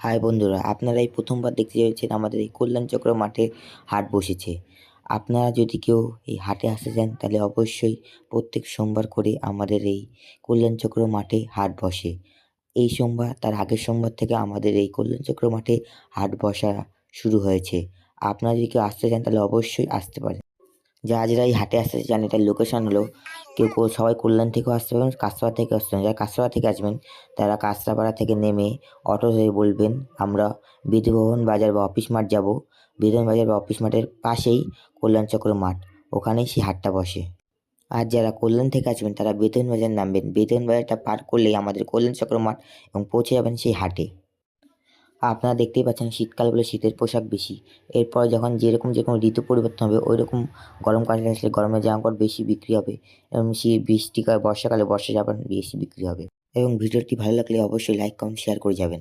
High বন্ধুরা, আপনারা এই প্রথমবার দেখতে চলেছেন আমাদের এই কল্যাণচক্র মাঠে হাট বসেছে। আপনারা যদি কেউ এই হাটে আসতে চান তাহলে অবশ্যই প্রত্যেক সোমবার করে আমাদের এই কল্যাণচক্র মাঠে হাট বসে। এই সোমবার তার আগের সোমবার থেকে আমাদের এই কল্যাণচক্র মাঠে হাট বসা শুরু হয়েছে। আপনারা যদি কেউ আসতে চান তাহলে অবশ্যই আসতে পারেন। যারা এই হাটে আসতে চান এটার লোকেশন হলো সবাই কল্যাণ থেকেও আসতে পারবেন, কাঁচরাপাড়া থেকে আসতে পারেন। যারা কাঁচরাপাড়া থেকে আসবেন তারা কাঁচরাপাড়া থেকে নেমে অটো ধরে বলবেন আমরা বিধিভবন বাজার বা অফিস মাঠ যাব। বিধিভবন বাজার বা অফিস মাঠের পাশেই কল্যাণচক্র মাঠ, ওখানেই সেই হাটটা বসে। আর যারা কল্যাণ থেকে আসবেন তারা বেতন বাজার নামবেন, বেতন বাজারটা পার করলেই আমাদের কল্যাণচক্র মাঠ এবং পৌঁছে যাবেন সেই হাটে। আপনারা দেখতেই পাচ্ছেন শীতকাল বলে শীতের পোশাক বেশি। এরপর যখন যেরকম ঋতু পরিবর্তন হবে ওইরকম গরমকালে আসলে গরমের জামাকাপড় বেশি বিক্রি হবে এবং বৃষ্টিকাল বর্ষাকালে বর্ষা জামা বেশি বিক্রি হবে। এবং ভিডিওটি ভালো লাগলে অবশ্যই লাইক কমেন্ট শেয়ার করে যাবেন।